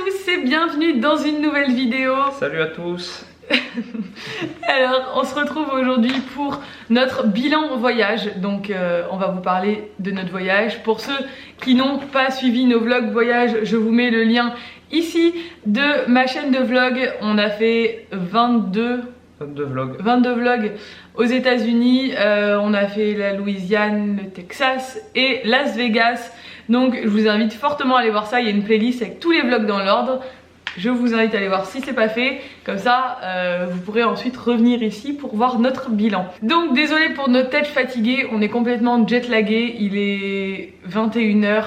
tous et bienvenue dans une nouvelle vidéo. Salut à tous. Alors on se retrouve aujourd'hui pour notre bilan voyage. Donc on va vous parler de notre voyage. Pour ceux qui n'ont pas suivi nos vlogs voyage, je vous mets le lien ici de ma chaîne de vlog. On a fait 22 vlogs aux États-Unis. On a fait la Louisiane, le Texas et Las Vegas. Donc je vous invite fortement à aller voir ça. Il y a une playlist avec tous les vlogs dans l'ordre. Je vous invite à aller voir si c'est pas fait. Comme ça vous pourrez ensuite revenir ici pour voir notre bilan. Donc désolé pour notre tête fatiguée. On est complètement jet lagué. Il est 21 h.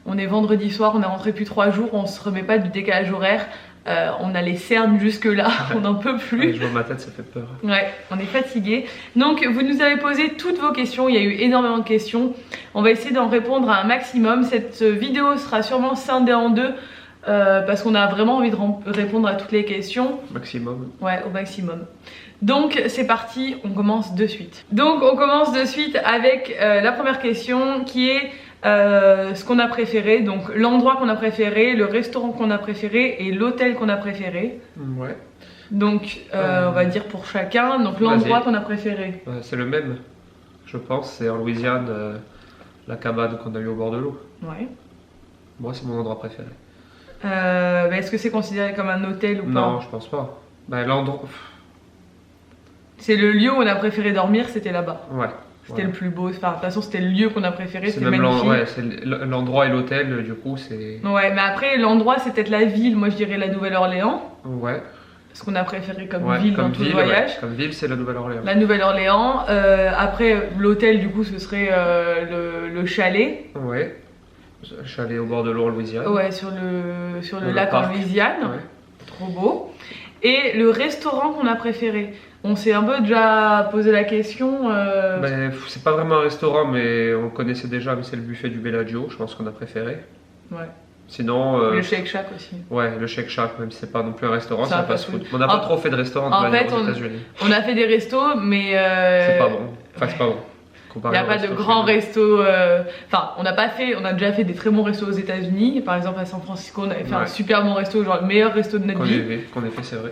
On est vendredi soir. On est rentré depuis 3 jours. On se remet pas du décalage horaire. On a les cernes jusque là, on n'en peut plus. Ouais, je vois ma tête, ça fait peur. Ouais, on est fatigué. Donc vous nous avez posé toutes vos questions, il y a eu énormément de questions. On va essayer d'en répondre à un maximum. Cette vidéo sera sûrement scindée en deux parce qu'on a vraiment envie de répondre à toutes les questions. Maximum. Ouais, au maximum. Donc c'est parti, on commence de suite. Donc on commence de suite avec la première question qui est ce qu'on a préféré, donc l'endroit qu'on a préféré, le restaurant qu'on a préféré et l'hôtel qu'on a préféré. Ouais. Donc on va dire pour chacun, donc l'endroit qu'on a préféré. C'est le même, je pense, c'est en Louisiane, la cabane qu'on a eue au bord de l'eau. Ouais. Moi c'est mon endroit préféré. Est-ce que c'est considéré comme un hôtel ou pas? Non, je pense pas. L'endroit... C'est le lieu où on a préféré dormir, c'était là-bas. Ouais. C'était le plus beau, enfin de toute façon c'était le lieu qu'on a préféré, c'était magnifique. Ouais, c'est l'endroit et l'hôtel, du coup c'est... Ouais, mais après l'endroit c'est peut-être la ville, moi je dirais la Nouvelle-Orléans. Ouais. Ce qu'on a préféré comme ville comme dans tout le voyage. Ouais. Comme ville c'est la Nouvelle-Orléans. La Nouvelle-Orléans, après l'hôtel du coup ce serait le chalet. Ouais. Chalet au bord de l'eau enLouisiane. Ouais, sur le lac en Louisiane. Ouais. Trop beau. Et le restaurant qu'on a préféré. On s'est un peu déjà posé la question. C'est pas vraiment un restaurant, mais on le connaissait déjà, mais c'est le buffet du Bellagio, je pense qu'on a préféré. Ouais. Sinon. Le Shake Shack aussi. Ouais, le Shake Shack, même si c'est pas non plus un restaurant, c'est un fast-food. On n'a pas trop fait de restaurant aux États-Unis. On a fait des restos, mais. C'est pas bon. Enfin, c'est pas bon. Il n'y a pas de grands restos. Enfin, on a déjà fait des très bons restos aux États-Unis. Par exemple, à San Francisco, on avait fait un super bon resto, genre le meilleur resto de notre vie. Qu'on ait fait, c'est vrai.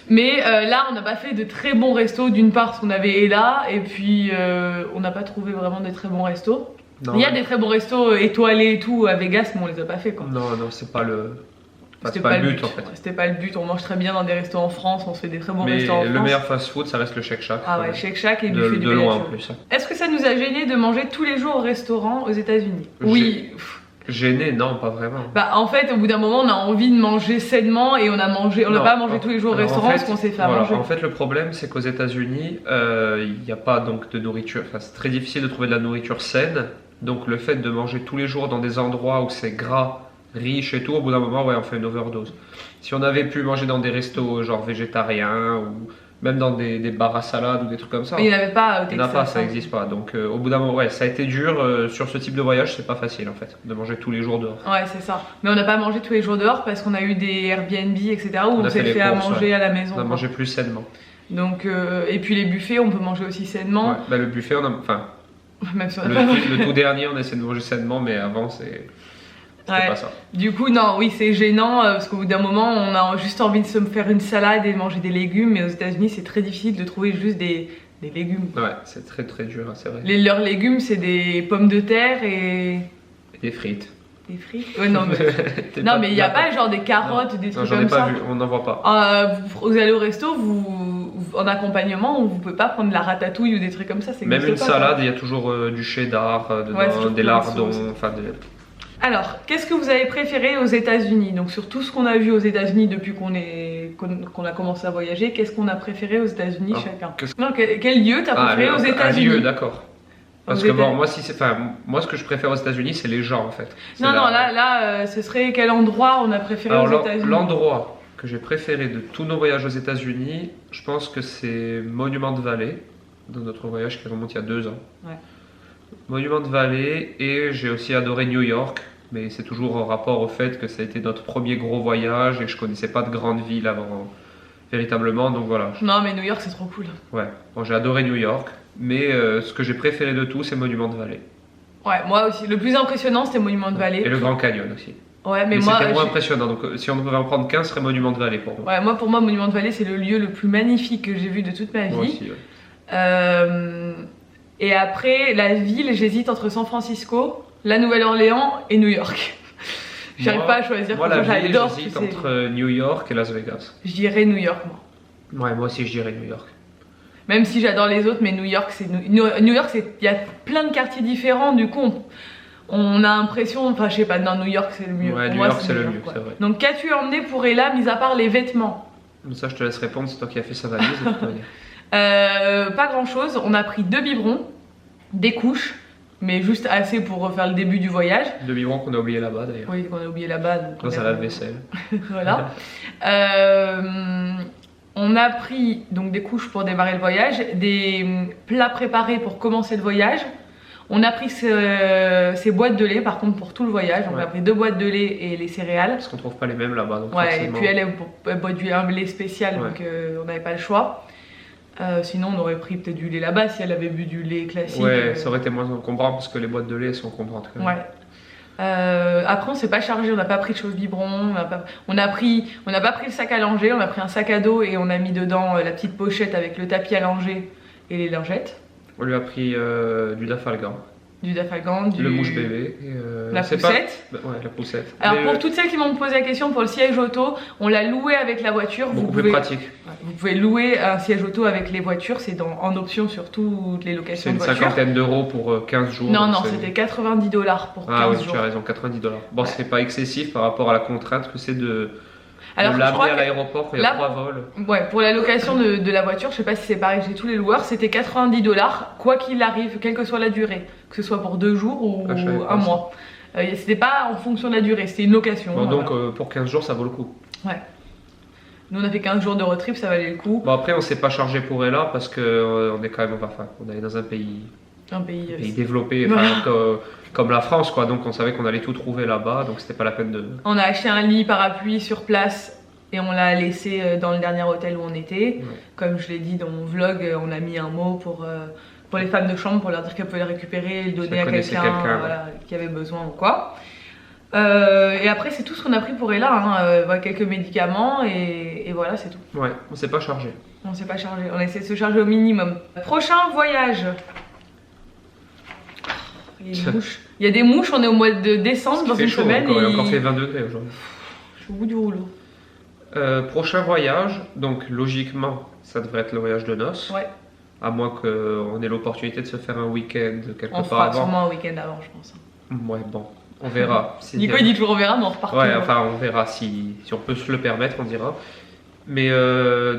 Mais là, on n'a pas fait de très bons restos, d'une part parce qu'on avait Ella, et puis on n'a pas trouvé vraiment des très bons restos. Il y a des très bons restos étoilés et tout à Vegas, mais on les a pas fait quoi. Non, c'est pas le. C'était pas le but en fait. C'était pas le but, on mange très bien dans des restos en France, on se fait des très bons restos en France. Le meilleur fast-food, ça reste le Shake Shack. Ah ouais, Shake Shack et buffet du loin en plus. Est-ce que ça nous a gêné de manger tous les jours au restaurant aux États-Unis? Oui. Gêné, non, pas vraiment. En fait, au bout d'un moment, on a envie de manger sainement et on n'a pas mangé tous les jours au restaurant parce qu'on s'est fait manger. En fait, le problème, c'est qu'aux États-Unis, il n'y a pas donc de nourriture. Enfin, c'est très difficile de trouver de la nourriture saine. Donc, le fait de manger tous les jours dans des endroits où c'est gras, riche et tout, au bout d'un moment, ouais, on fait une overdose. Si on avait pu manger dans des restos genre végétariens ou même dans des bars à salade ou des trucs comme ça. Mais il n'y avait pas au Texas. Il n'y en a pas, ça n'existe pas. Donc au bout d'un moment, ouais, ça a été dur. Sur ce type de voyage, c'est pas facile en fait, de manger tous les jours dehors. Ouais, c'est ça. Mais on n'a pas mangé tous les jours dehors parce qu'on a eu des Airbnb, etc. où on s'est fait à manger à la maison. On a mangé plus sainement. Donc, et puis les buffets, on peut manger aussi sainement. Ouais, le buffet, même si le tout dernier, on essaie de manger sainement, mais avant, c'est... pas ça. Du coup, non, oui, c'est gênant parce qu'au bout d'un moment, on a juste envie de se faire une salade et manger des légumes. Mais aux États-Unis, c'est très difficile de trouver juste des légumes. Ouais, c'est très très dur, c'est vrai. Leurs légumes, c'est des pommes de terre et des frites. Des frites? Ouais, non, mais il n'y a pas genre des carottes, des trucs comme ça. J'en ai pas vu, on n'en voit pas. Vous allez au resto, en accompagnement, vous pouvez pas prendre de la ratatouille ou des trucs comme ça. Même une salade, il y a toujours du cheddar, des lardons, Alors, qu'est-ce que vous avez préféré aux États-Unis? Donc sur tout ce qu'on a vu aux États-Unis depuis qu'on a commencé à voyager, qu'est-ce qu'on a préféré aux États-Unis chacun? Quel lieu t'as préféré aux États-Unis? Un lieu, d'accord. Parce que bon, moi ce que je préfère aux États-Unis, c'est les gens en fait. Là, ce serait quel endroit on a préféré aux États-Unis? L'endroit que j'ai préféré de tous nos voyages aux États-Unis, je pense que c'est Monument Valley, dans notre voyage qui remonte il y a 2 ans. Ouais. Monument Valley, et j'ai aussi adoré New York. Mais c'est toujours en rapport au fait que ça a été notre premier gros voyage et que je connaissais pas de grande ville avant, véritablement, donc voilà. Non mais New York c'est trop cool. Ouais, bon, j'ai adoré New York, mais ce que j'ai préféré de tout c'est Monument Valley. Ouais, moi aussi, le plus impressionnant c'était Monument Valley. Et le Grand Canyon aussi. Ouais, mais c'était moins impressionnant. Donc si on devait en prendre qu'un, ce serait Monument de Vallée pour moi. Ouais, pour moi, Monument de Vallée, c'est le lieu le plus magnifique que j'ai vu de toute ma vie. Moi aussi, ouais. Et après, la ville, j'hésite entre San Francisco, la Nouvelle-Orléans et New York. J'arrive pas à choisir. Moi, la ville, j'hésite entre New York et Las Vegas. Je dirais New York, moi. Ouais, moi aussi, je dirais New York. Même si j'adore les autres, mais New York, New York, il y a plein de quartiers différents, du coup, on a l'impression, enfin, je sais pas, non, New York, c'est le mieux. Ouais, New York, c'est le mieux, c'est vrai. Donc, qu'as-tu emmené pour Ella, mis à part les vêtements? Ça, je te laisse répondre, c'est toi qui as fait sa valise. Pas grand-chose. On a pris 2 biberons, des couches, mais juste assez pour faire le début du voyage. 2 biberons qu'on a oublié là-bas d'ailleurs. Oui, qu'on a oublié là-bas. Dans un lave-vaisselle. Voilà. On a pris donc des couches pour démarrer le voyage, des plats préparés pour commencer le voyage. On a pris ces boîtes de lait par contre pour tout le voyage. On a pris 2 boîtes de lait et les céréales. Parce qu'on trouve pas les mêmes là-bas. Ouais, forcément. Et puis elle boit un lait spécial, donc on n'avait pas le choix. Sinon on aurait pris peut-être du lait là-bas si elle avait bu du lait classique. Ouais, ça aurait été moins encombrant parce que les boîtes de lait elles sont encombrantes quand même. Ouais. Après on s'est pas chargé, on n'a pas pris de chauffe-biberon, on n'a pas pris le sac à langer, on a pris un sac à dos et on a mis dedans la petite pochette avec le tapis à langer et les lingettes. On lui a pris du Dafalgan. Du Dafalgan, le mouche bébé. La poussette. Ouais, la poussette. Alors pour toutes celles qui m'ont posé la question pour le siège auto, on l'a loué avec la voiture. Beaucoup plus pratique. Vous pouvez louer un siège auto avec les voitures, c'est en option sur toutes les locations de voitures. C'est une 50aine d'euros pour 15 jours. Non, c'était 90$ pour 15 jours. Ah oui, tu as raison, 90$. Bon, c'est pas excessif par rapport à la contrainte que c'est de l'amener à l'aéroport, il y a 3 vols. Ouais, pour la location de la voiture, je sais pas si c'est pareil chez tous les loueurs, c'était 90$, quoi qu'il arrive, quelle que soit la durée, que ce soit pour 2 jours ou un mois. C'était pas en fonction de la durée, c'était une location. Bon, donc pour 15 jours, ça vaut le coup. Ouais. Nous on a fait 15 jours de road trip, ça valait le coup. Bon, après on s'est pas chargé pour Ella parce que on est quand même, on est dans un pays développé, comme la France quoi, donc on savait qu'on allait tout trouver là-bas, donc c'était pas la peine de... On a acheté un lit parapluie sur place et on l'a laissé dans le dernier hôtel où on était. Ouais. Comme je l'ai dit dans mon vlog, on a mis un mot pour les femmes de chambre pour leur dire qu'elles pouvaient le récupérer et le donner à quelqu'un qui avait besoin ou quoi. Et après c'est tout ce qu'on a pris pour Ella, quelques médicaments et voilà c'est tout. Ouais, on s'est pas chargé. On s'est pas chargé, on a essayé de se charger au minimum. Prochain voyage. Il y a des mouches, on est au mois de décembre dans une semaine. Il a encore fait 20 degrés aujourd'hui. Je suis au bout du rouleau. Prochain voyage, donc logiquement ça devrait être le voyage de noces. Ouais. À moins qu'on ait l'opportunité de se faire un week-end quelque part avant. On fera sûrement un week-end avant je pense. Ouais bon, on verra. Nico il dit toujours on verra mais on repart. Ouais, enfin on verra si on peut se le permettre, on dira. Mais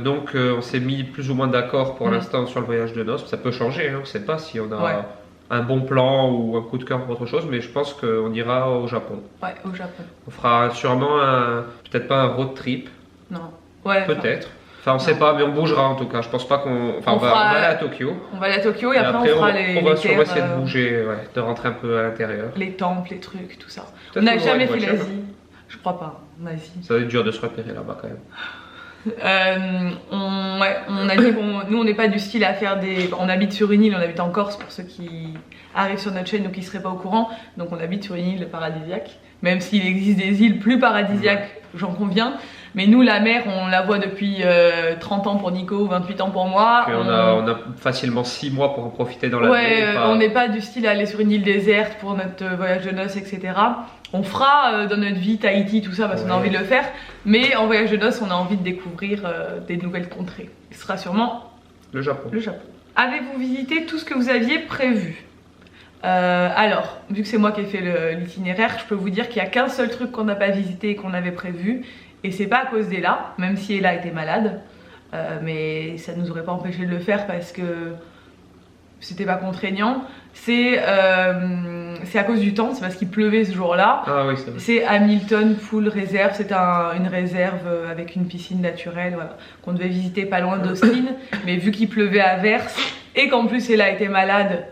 donc on s'est mis plus ou moins d'accord pour l'instant sur le voyage de noces. Ça peut changer, on ne sait pas si on a un bon plan ou un coup de cœur pour autre chose, mais je pense qu'on ira au Japon. Ouais, au Japon. On fera sûrement peut-être pas un road trip. Non. Ouais. Peut-être. Enfin, on sait pas, mais on bougera en tout cas. Je pense pas qu'on. Enfin, on va aller à Tokyo. On va aller à Tokyo et après on fera on va sûrement essayer de bouger, de rentrer un peu à l'intérieur. Les temples, les trucs, tout ça. On n'a jamais fait l'Asie. Je crois pas, en Asie. Ça va être dur de se repérer là-bas quand même. On a dit nous on n'est pas du style à faire des... On habite sur une île, on habite en Corse pour ceux qui arrivent sur notre chaîne ou qui ne seraient pas au courant. Donc on habite sur une île paradisiaque. Même s'il existe des îles plus paradisiaques, j'en conviens. Mais nous la mer on la voit depuis 30 ans pour Nico, 28 ans pour moi. On a facilement 6 mois pour en profiter dans la mer. On n'est pas du style à aller sur une île déserte pour notre voyage de noces, etc. On fera dans notre vie Tahiti, tout ça, parce qu'on a envie de le faire. Mais en voyage de noces, on a envie de découvrir des nouvelles contrées. Ce sera sûrement le Japon. Avez-vous visité tout ce que vous aviez prévu? Alors, vu que c'est moi qui ai fait l'itinéraire, je peux vous dire qu'il n'y a qu'un seul truc qu'on n'a pas visité et qu'on avait prévu. Et c'est pas à cause d'Ella, même si Ella était malade. Mais ça ne nous aurait pas empêché de le faire parce que c'était pas contraignant. C'est à cause du temps, c'est parce qu'il pleuvait ce jour-là. Ah oui, c'est vrai. C'est Hamilton Pool Reserve, c'est une réserve avec une piscine naturelle qu'on devait visiter pas loin d'Austin. Mais vu qu'il pleuvait à verse et qu'en plus Ella était malade,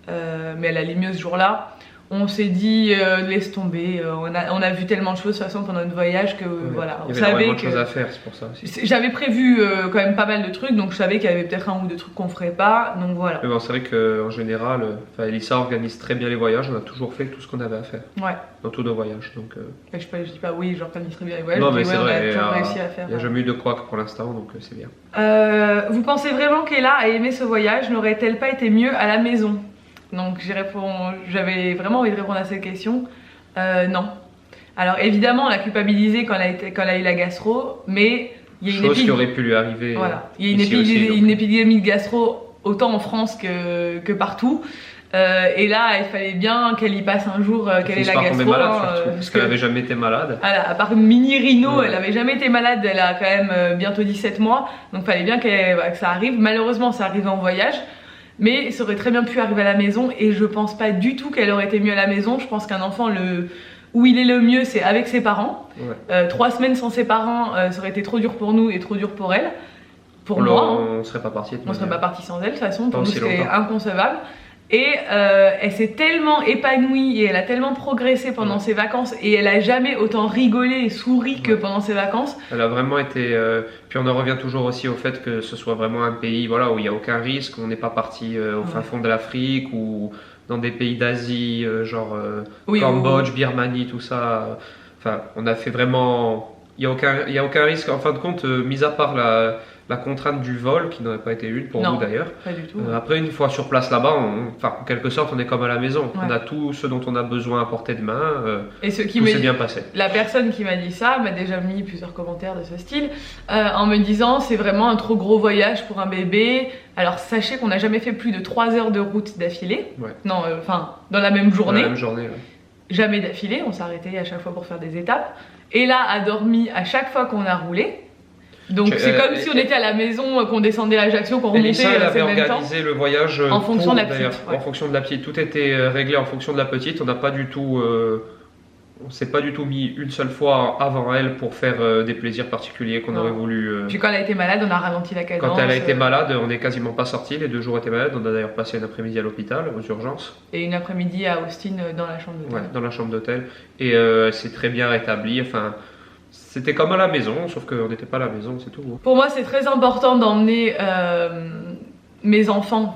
mais elle allait mieux ce jour-là, on s'est dit laisse tomber, on a vu tellement de choses de toute façon pendant notre voyage que voilà, on savait que de choses à faire, c'est pour ça aussi. J'avais prévu quand même pas mal de trucs, donc je savais qu'il y avait peut-être un ou deux trucs qu'on ferait pas, donc voilà. Mais bon, c'est vrai qu'en général, Elissa organise très bien les voyages, on a toujours fait tout ce qu'on avait à faire. Ouais. Dans tous nos voyages, donc. Je dis pas oui, j'organise très bien les voyages. Non, mais c'est vrai, on a réussi à faire. Il n'y a jamais eu de quoi pour l'instant, donc c'est bien. Vous pensez vraiment qu'Ella a aimé ce voyage? N'aurait-elle pas été mieux à la maison? Donc j'avais vraiment envie de répondre à cette question. Non. Alors évidemment, on l'a culpabilisée quand elle a eu la gastro, mais il y a une chose qui aurait pu lui arriver. Voilà. Il y a une épidémie de gastro autant en France que partout. Et là, il fallait bien qu'elle y passe un jour, qu'elle ait la gastro. Malade, parce qu'elle n'avait jamais été malade. Voilà, à part mini rhino, elle n'avait jamais été malade, elle a quand même bientôt 17 mois. Donc il fallait bien que ça arrive. Malheureusement, ça arrive en voyage. Mais ça aurait très bien pu arriver à la maison et je pense pas du tout qu'elle aurait été mieux à la maison. Je pense qu'un enfant, où il est le mieux, c'est avec ses parents. Ouais. 3 semaines sans ses parents, ça aurait été trop dur pour nous et trop dur pour elle. Pour moi. On serait pas parti. On serait pas parti sans elle, de toute façon. Pour nous, c'était inconcevable. Et elle s'est tellement épanouie et elle a tellement progressé pendant ses vacances et elle a jamais autant rigolé et souri que pendant ses vacances. Elle a vraiment été... Puis on en revient toujours aussi au fait que ce soit vraiment un pays où il n'y a aucun risque, on n'est pas parti au fin fond de l'Afrique ou dans des pays d'Asie, genre Cambodge, Birmanie, tout ça. Enfin, on a fait vraiment... Il n'y a aucun risque, en fin de compte, mis à part la contrainte du vol, qui n'aurait pas été une pour nous d'ailleurs. Pas du tout. Après, une fois sur place là-bas, en quelque sorte, on est comme à la maison. Ouais. On a tout ce dont on a besoin à portée de main. Et tout s'est bien passé. La personne qui m'a dit ça m'a déjà mis plusieurs commentaires de ce style, en me disant c'est vraiment un trop gros voyage pour un bébé. Alors sachez qu'on n'a jamais fait plus de 3 heures de route d'affilée. Ouais. Non, dans la même journée. Dans la même journée, ouais. Jamais d'affilée, on s'arrêtait à chaque fois pour faire des étapes. Et là, a dormi à chaque fois qu'on a roulé. Donc c'est comme si on était à la maison, qu'on descendait à Ajaccio, qu'on remontait. Elissa, elle avait organisé le voyage en fonction de la petite. En fonction de la petite, tout était réglé en fonction de la petite. On n'a pas du tout, on s'est pas du tout mis une seule fois avant elle pour faire des plaisirs particuliers qu'on aurait voulu. Puis quand elle a été malade, on a ralenti la cadence. Quand elle a été malade, on n'est quasiment pas sorti. Les 2 jours étaient malades. On a d'ailleurs passé une après-midi à l'hôpital, aux urgences. Et une après-midi à Austin dans la chambre d'hôtel. Ouais, dans la chambre d'hôtel. Et elle s'est très bien rétablie. Enfin. C'était comme à la maison, sauf qu'on n'était pas à la maison, c'est tout. Pour moi, c'est très important d'emmener mes enfants,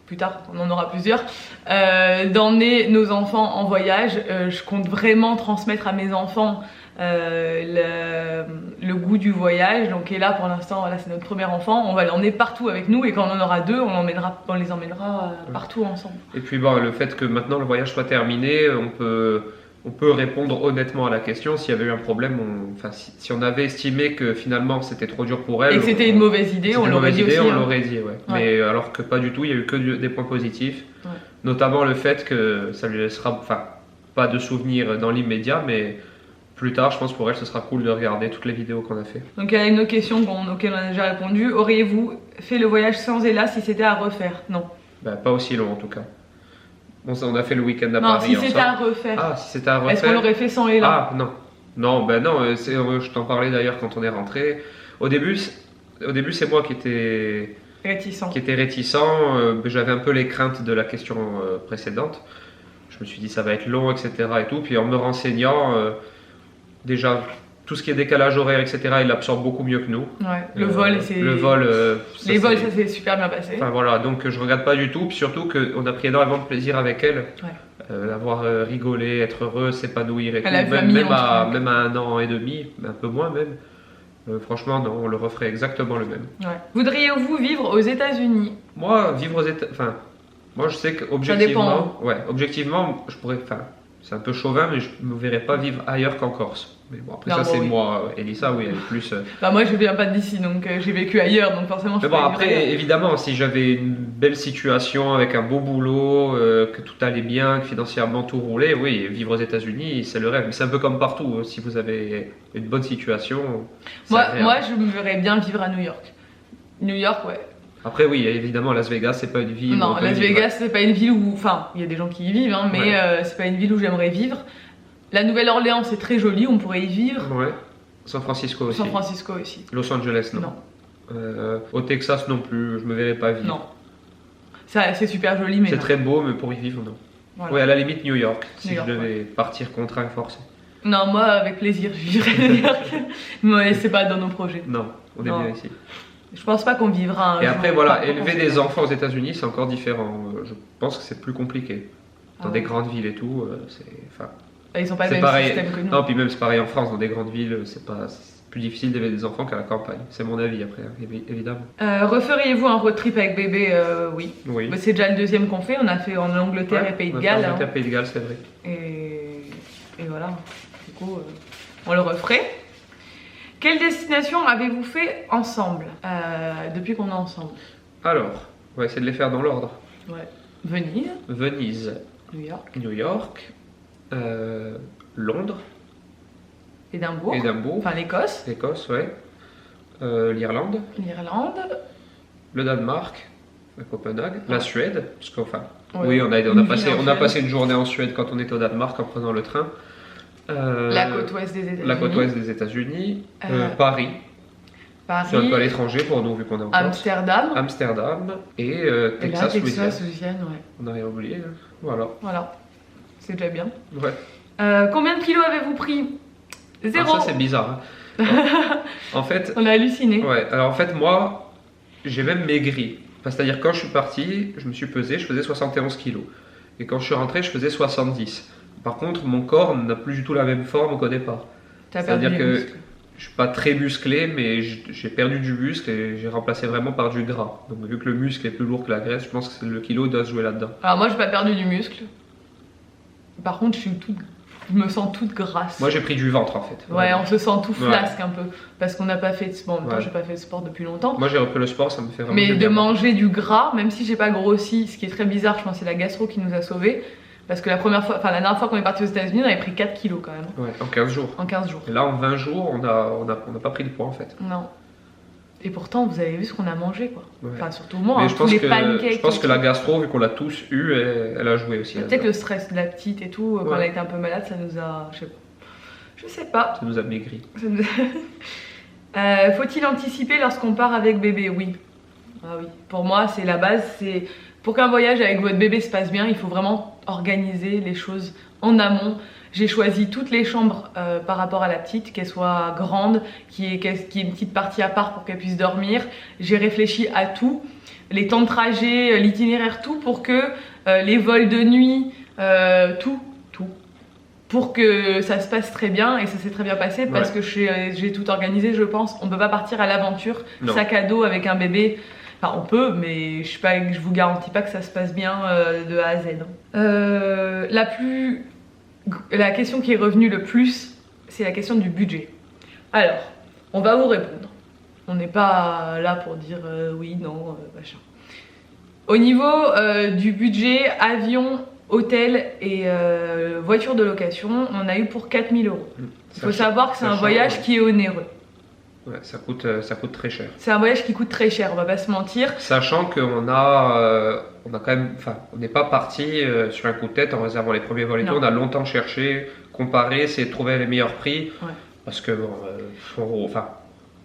plus tard, on en aura plusieurs, d'emmener nos enfants en voyage. Je compte vraiment transmettre à mes enfants le goût du voyage. Donc, et là, pour l'instant, voilà, c'est notre premier enfant. On va l'emmener partout avec nous et quand on en aura 2, on les emmènera partout ensemble. Et puis, le fait que maintenant le voyage soit terminé, on peut répondre honnêtement à la question. S'il y avait eu un problème, si on avait estimé que finalement c'était trop dur pour elle, et que c'était une mauvaise idée, on l'aurait dit aussi. On l'aurait dit, ouais. Mais alors que pas du tout, il y a eu que des points positifs, notamment le fait que ça lui laissera, pas de souvenirs dans l'immédiat, mais plus tard, je pense pour elle, ce sera cool de regarder toutes les vidéos qu'on a fait. Donc il y a une autre question auquel on a déjà répondu. Auriez-vous fait le voyage sans Ella si c'était à refaire? Non. Pas aussi long en tout cas. Bon, on a fait le week-end à Paris. Non, si c'était à refaire. Ah, si c'était à refaire. Est-ce qu'on l'aurait fait sans Ella? Ah, non. Non, je t'en parlais d'ailleurs quand on est rentré. Au début, c'est moi qui étais réticent. J'avais un peu les craintes de la question précédente. Je me suis dit ça va être long, etc. et tout. Puis en me renseignant, déjà tout ce qui est décalage horaire, etc. il l'absorbe beaucoup mieux que nous. Ouais, le vol, les vols, ça s'est super bien passé. Enfin voilà, donc je regrette pas du tout. Puis surtout qu'on a pris énormément de plaisir avec elle. Ouais. Avoir rigolé, être heureux, s'épanouir et tout. Même à 1 an et demi, un peu moins même. Franchement, non, on le referait exactement le même. Ouais. Voudriez-vous vivre aux États-Unis? Moi, vivre aux États-Unis. Moi, je sais qu'objectivement, objectivement, je pourrais. C'est un peu chauvin, mais je ne me verrais pas vivre ailleurs qu'en Corse. Mais bon, après, c'est moi. Elissa, oui, elle est plus. Moi, je viens pas d'ici, donc j'ai vécu ailleurs, donc forcément. Mais bon, après, évidemment, si j'avais une belle situation avec un beau boulot, que tout allait bien, que financièrement tout roulait, oui, vivre aux États-Unis, c'est le rêve. Mais c'est un peu comme partout. Si vous avez une bonne situation. Moi, je me verrais bien vivre à New York. New York, ouais. Après, oui, évidemment, Las Vegas, c'est pas une ville. Non, Las Vegas, c'est pas une ville où. Enfin, il y a des gens qui y vivent, mais c'est pas une ville où j'aimerais vivre. La Nouvelle-Orléans, c'est très joli, on pourrait y vivre. Ouais. San Francisco aussi. Los Angeles, non. Au Texas non plus, je me verrais pas vivre. Non. C'est super joli, mais. C'est très beau, mais pour y vivre, non. Voilà. Oui, à la limite New York, si New York, je devais partir contraint et forcé. Non, moi avec plaisir, j'irai à New York. Mais c'est pas dans nos projets. Non, on est Non. bien ici. Je pense pas qu'on vivra un Et jour, après, voilà, pas élever qu'on des se- enfants aux États-Unis, c'est encore différent. Je pense que c'est plus compliqué. Dans Ah des ouais. grandes villes et tout, enfin, Ils ont pas le c'est même pareil. système que nous. Non, puis même c'est pareil en France, dans des grandes villes, c'est plus difficile d'élever des enfants qu'à la campagne. C'est mon avis après, hein, évidemment. Referiez-vous un road trip avec bébé? Oui. Oui. Mais c'est déjà le deuxième qu'on fait. On a fait en Angleterre Ouais, et Pays de on a fait Galles. Angleterre, Pays de Galles, c'est vrai. Et voilà. Du coup, on le referait. Quelle destination avez-vous fait ensemble depuis qu'on est ensemble? Alors, on va essayer de les faire dans l'ordre. Ouais. Venise, Venise, New York, New York, Londres, Édimbourg, Édimbourg, enfin l'Écosse, Écosse, ouais, l'Irlande, l'Irlande. le Danemark, à Copenhague, la Suède, parce qu'enfin, Ouais. oui, on a Une passé, ville en on a Suède. passé une journée en Suède quand on était au Danemark en prenant le train. La côte ouest des États-Unis. La côte ouest des États-Unis, Paris, Paris, c'est un peu à l'étranger pour nous vu qu'on est en Corse. Amsterdam. Amsterdam et Et là, Texas, Louisiane. Louisiane, ouais. On n'a rien oublié, hein. Voilà. Voilà. C'est déjà bien. Ouais. Combien de kilos avez-vous pris? Alors Zéro. ça c'est bizarre. Hein. En fait, On a halluciné. ouais. Alors en fait moi, j'ai même maigri. Enfin, c'est-à-dire quand je suis parti, je me suis pesé, je faisais 71 kilos. Et quand je suis rentré, je faisais 70. Par contre, mon corps n'a plus du tout la même forme qu'au départ. T'as perdu C'est-à-dire les que muscles. je suis pas très musclé, mais j'ai perdu du muscle et j'ai remplacé vraiment par du gras. Donc vu que le muscle est plus lourd que la graisse, je pense que le kilo doit se jouer là-dedans. Alors moi, j'ai pas perdu du muscle. Par contre, je me sens toute grasse. Moi j'ai pris du ventre en fait. Ouais, Vraiment. on se sent tout Ouais. flasque un peu. Parce qu'on n'a pas fait de sport. En même temps, Ouais. j'ai pas fait de sport depuis longtemps. Moi j'ai repris le sport, ça me fait vraiment Mais du de bien. manger du gras, même si j'ai pas grossi, ce qui est très bizarre, je pense que c'est la gastro qui nous a sauvés. Parce que la dernière fois qu'on est parti aux États-Unis, on avait pris 4 kilos quand même. Ouais, en 15 jours. En 15 jours. Et là en 20 jours, on n'a pas pris de poids en fait. Non. Et pourtant, vous avez vu ce qu'on a mangé, quoi. Ouais. Enfin, surtout moi, Mais hein, je tous pense les que, pancakes. je pense et que tout. la gastro, vu qu'on l'a tous eu, elle a joué aussi. Peut-être là-dedans. le stress de la petite et tout, quand Ouais. elle a été un peu malade, ça nous a. Je sais pas. Ça nous a maigri. Ça nous faut-il anticiper lorsqu'on part avec bébé? Oui. Ah oui. Pour moi, c'est la base. C'est pour qu'un voyage avec votre bébé se passe bien, il faut vraiment organiser les choses en amont. J'ai choisi toutes les chambres par rapport à la petite, qu'elle soit grande, qu'il y ait une petite partie à part pour qu'elle puisse dormir. J'ai réfléchi à tout, les temps de trajet, l'itinéraire, tout pour que les vols de nuit, tout, pour que ça se passe très bien. Et ça s'est très bien passé parce que j'ai tout organisé, je pense. On peut pas partir à l'aventure, Non. sac à dos avec un bébé. Enfin, on peut, mais je vous garantis pas que ça se passe bien de A à Z. La question qui est revenue le plus, c'est la question du budget. Alors, on va vous répondre. On n'est pas là pour dire oui, non, machin. Au niveau du budget, avion, hôtel et voiture de location, on a eu pour 4 000 €. Il faut savoir que c'est un voyage qui est onéreux. Ouais, ça coûte très cher. C'est un voyage qui coûte très cher, on va pas se mentir. Sachant qu'on a quand même, enfin, on n'est pas parti sur un coup de tête en réservant les premiers vols et tout. Non. On a longtemps cherché, comparé, essayé de trouver les meilleurs prix. Ouais. Parce que bon, enfin,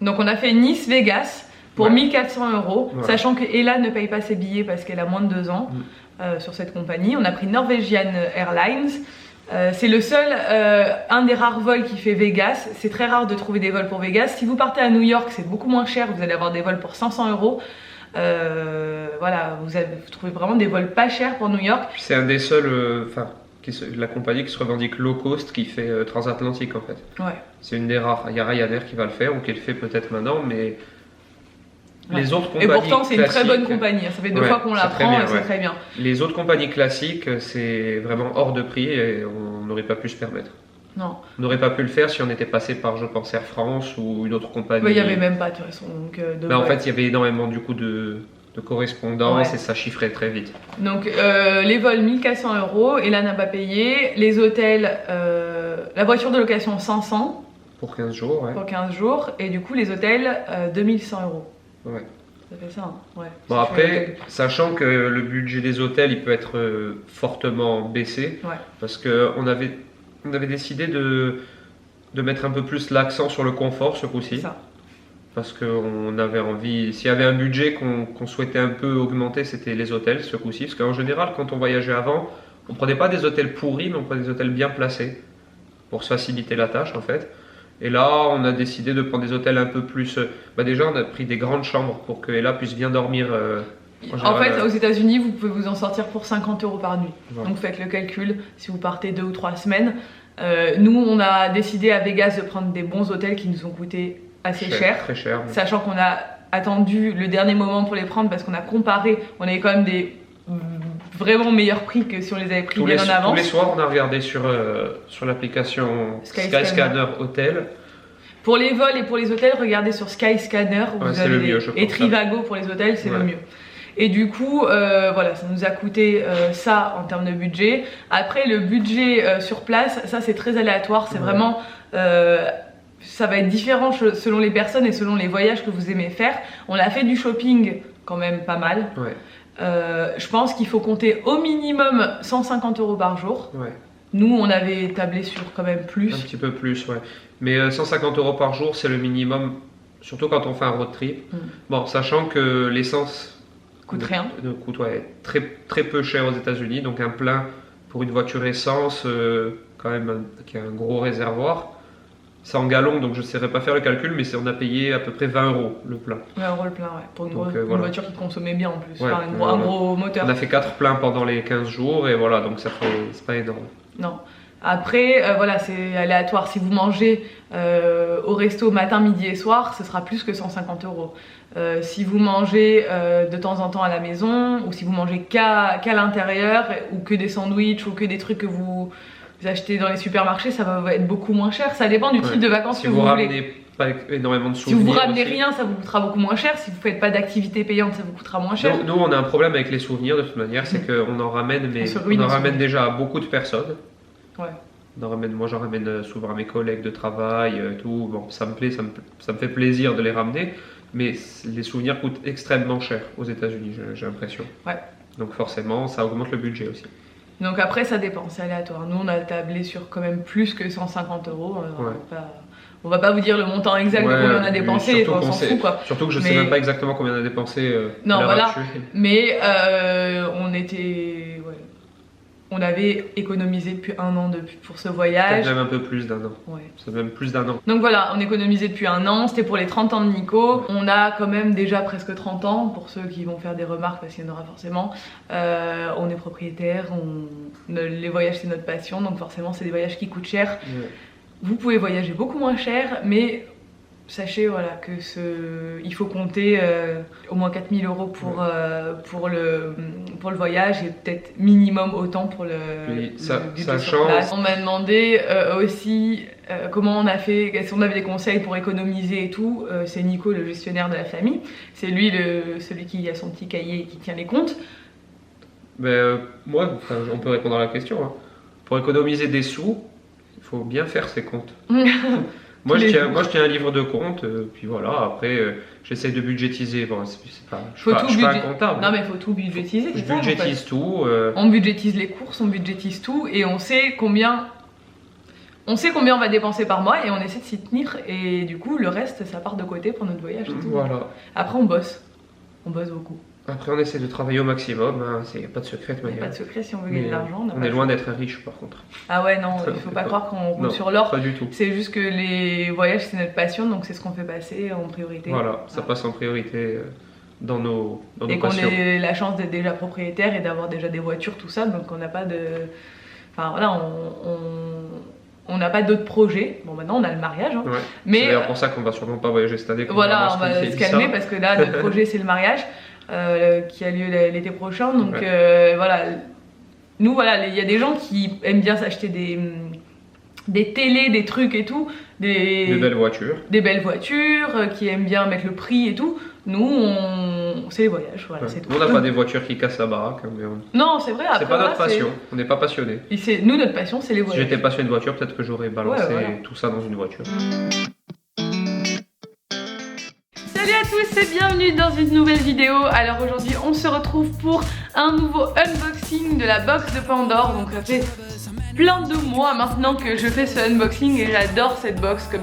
Donc on a fait Nice-Vegas pour Ouais. 1 400 €, Voilà. sachant que Ella ne paye pas ses billets parce qu'elle a moins de 2 ans sur cette compagnie. On a pris Norwegian Airlines. C'est le seul, un des rares vols qui fait Vegas. C'est très rare de trouver des vols pour Vegas. Si vous partez à New York, c'est beaucoup moins cher. Vous allez avoir des vols pour 500 €. Voilà, vous trouvez vraiment des vols pas chers pour New York. puis c'est un des seuls, enfin, la compagnie qui se revendique low cost qui fait transatlantique en fait. Ouais. C'est une des rares. Il y a Ryanair qui va le faire ou qui le fait peut-être maintenant, mais Ouais. les autres Et compagnies pourtant, c'est une très bonne classiques- compagnie. Ça fait 2 Ouais, fois qu'on la c'est très prend bien, et c'est ouais. très bien. Les autres compagnies classiques, c'est vraiment hors de prix et on n'aurait pas pu se permettre. Non, On n'aurait pas pu le faire si on était passé par, je pense, Air France ou une autre compagnie. il n'y avait même pas de toute façon. Donc, de Mais en vol. fait, il y avait énormément du coup de correspondance Ouais. et ça chiffrait très vite. Donc les vols 1 400 €, Ella n'a pas payé. Les hôtels, la voiture de location 500 Pour 15 jours, ouais. pour 15 jours. Et du coup les hôtels 2100 €. Ouais. Ça fait ça, hein. Ouais. Bon, Si tu fais après, l'hôtel. sachant que le budget des hôtels, il peut être fortement baissé, Ouais. parce qu'on avait décidé de mettre un peu plus l'accent sur le confort ce C'est coup-ci. ça. Parce qu'on avait envie, s'il y avait un budget qu'on souhaitait un peu augmenter, c'était les hôtels ce coup-ci. Parce qu'en général, quand on voyageait avant, On prenait pas des hôtels pourris, mais on prenait des hôtels bien placés pour se faciliter la tâche en fait. Et là, on a décidé de prendre des hôtels un peu plus. Déjà, on a pris des grandes chambres pour que Ella puisse bien dormir. En fait, aux États-Unis, vous pouvez vous en sortir pour 50 € par nuit. Voilà. Donc faites le calcul si vous partez 2 ou 3 semaines. Nous, on a décidé à Vegas de prendre des bons hôtels qui nous ont coûté assez cher. Très cher. Sachant qu'on a attendu le dernier moment pour les prendre parce qu'on a comparé. On avait quand même des vraiment meilleurs prix que si on les avait pris bien en avance. Tous les soirs, on a regardé sur l'application Skyscanner Hotel. Pour les vols et pour les hôtels, regardez sur Skyscanner. C'est le mieux, je pense. Et Trivago pour les hôtels, c'est le mieux. Et du coup, voilà, ça nous a coûté ça en termes de budget. Après, le budget sur place, ça c'est très aléatoire. C'est vraiment, ça va être différent selon les personnes et selon les voyages que vous aimez faire. On a fait du shopping quand même pas mal. Je pense qu'il faut compter au minimum 150 € par jour. Nous, on avait tablé sur quand même plus. Un petit peu plus, ouais. Mais 150 € par jour, c'est le minimum, surtout quand on fait un road trip. Bon, sachant que l'essence coûte rien. Coûte très, très peu cher aux États-Unis. Donc un plein pour une voiture essence, quand même, qui a un gros réservoir. C'est en gallons, donc je ne saurais pas faire le calcul, mais on a payé à peu près 20 € le plein. 20 € le plein, ouais. Pour une voiture qui consommait bien en plus, ouais, un gros moteur. On a fait 4 pleins pendant les 15 jours, et voilà, donc c'est pas énorme. Non. Après, voilà, c'est aléatoire. Si vous mangez au resto matin, midi et soir, ce sera plus que 150 €. Si vous mangez de temps en temps à la maison, ou si vous mangez qu'à l'intérieur, ou que des sandwichs, ou que des trucs que vous achetez dans les supermarchés, ça va être beaucoup moins cher. Ça dépend du type de vacances que vous voulez. Si vous ramenez pas énormément de souvenirs. Si vous ramenez rien, ça vous coûtera beaucoup moins cher. Si vous faites pas d'activité payante, ça vous coûtera moins cher. Nous, on a un problème avec les souvenirs de toute manière, c'est qu'on en ramène, mais on en ramène déjà à beaucoup de personnes. Moi, j'en ramène souvent à mes collègues de travail, tout. Bon, ça me plaît, ça me fait plaisir de les ramener, mais les souvenirs coûtent extrêmement cher aux États-Unis, j'ai l'impression. Donc forcément, ça augmente le budget aussi. Donc après, ça dépend, c'est aléatoire. Nous, on a tablé sur quand même plus que 150 €. On va pas vous dire le montant exact de combien on a dépensé, on s'en fout quoi. Surtout que je sais même pas exactement combien on a dépensé. Non, voilà. Mais on avait économisé depuis 1 an pour ce voyage. Peut-être même un peu plus d'1 an. C'est même plus d'1 an. Donc voilà, on économisait depuis 1 an, c'était pour les 30 ans de Nico. On a quand même déjà presque 30 ans, pour ceux qui vont faire des remarques, parce qu'il y en aura forcément. On est propriétaire, les voyages c'est notre passion, donc forcément c'est des voyages qui coûtent cher. Vous pouvez voyager beaucoup moins cher, mais sachez voilà, que il faut compter au moins 4 000 € pour le voyage et peut-être minimum autant pour le budget sur place. On m'a demandé aussi comment on a fait, si on avait des conseils pour économiser et tout. C'est Nico, le gestionnaire de la famille. C'est lui celui qui a son petit cahier et qui tient les comptes. Moi, on peut répondre à la question. Hein. Pour économiser des sous, il faut bien faire ses comptes. Moi je tiens un livre de compte, puis voilà, après j'essaie de budgétiser. Bon, je suis pas un comptable. Non mais il faut tout budgétiser. Je budgétise tout. On budgétise les courses, on budgétise tout et on sait combien on va dépenser par mois et on essaie de s'y tenir et du coup le reste ça part de côté pour notre voyage et tout. Voilà. Après on bosse beaucoup. Après on essaie de travailler au maximum, il n'y a pas de secret de manière. Il n'y a pas de secret si on veut gagner de l'argent. On est loin d'être riche par contre. Ah ouais non, il faut pas croire qu'on roule sur l'or. Pas du tout. C'est juste que les voyages c'est notre passion donc c'est ce qu'on fait passer en priorité. Voilà, ça passe en priorité dans nos passions. Et qu'on ait la chance d'être déjà propriétaire et d'avoir déjà des voitures tout ça donc on n'a pas de... Enfin voilà, on n'a pas d'autres projets. Bon maintenant on a le mariage hein. Mais c'est d'ailleurs pour ça qu'on va sûrement pas voyager cette année. Voilà, on va se calmer parce que là notre projet c'est le mariage. Qui a lieu l'été prochain donc voilà, nous voilà, il y a des gens qui aiment bien s'acheter des télés, des trucs et tout, des belles voitures, qui aiment bien mettre le prix et tout. Nous c'est les voyages, voilà, c'est tout. On n'a pas des voitures qui cassent la baraque mais non c'est vrai, c'est pas notre passion, on n'est pas passionnés. Nous notre passion c'est les voyages. Si j'étais passionné de voiture peut-être que j'aurais balancé tout ça dans une voiture. Salut à tous et bienvenue dans une nouvelle vidéo. Alors aujourd'hui on se retrouve pour un nouveau unboxing de la box de Pandore. Donc ça fait plein de mois maintenant que je fais ce unboxing et j'adore cette box comme